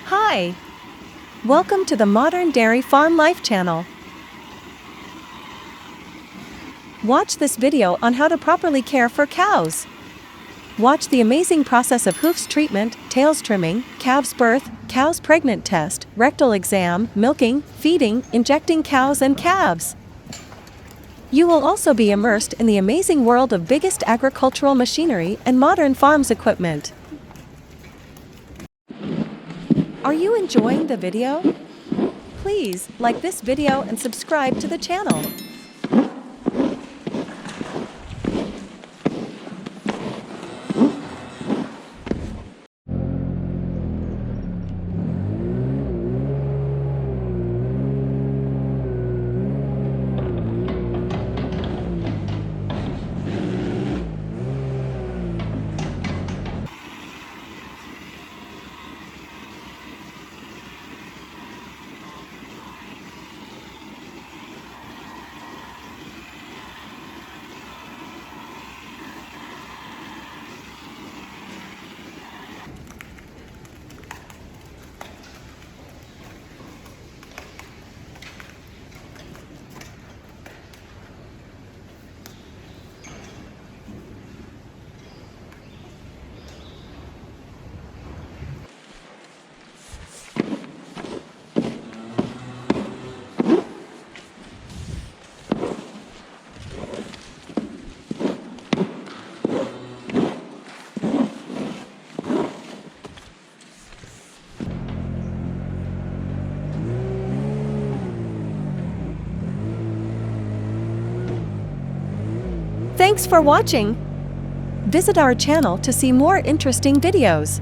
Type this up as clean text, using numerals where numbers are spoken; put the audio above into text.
Hi! Welcome to the Modern Dairy Farm Life channel. Watch this video on how to properly care for cows. Watch the amazing process of hoofs treatment, tails trimming, calves birth, cows pregnant test, rectal exam, milking, feeding, injecting cows and calves. You will also be immersed in the amazing world of biggest agricultural machinery and modern farms equipment. Are you enjoying the video? Please like this video and subscribe to the channel. Thanks for watching. Visit our channel to see more interesting videos.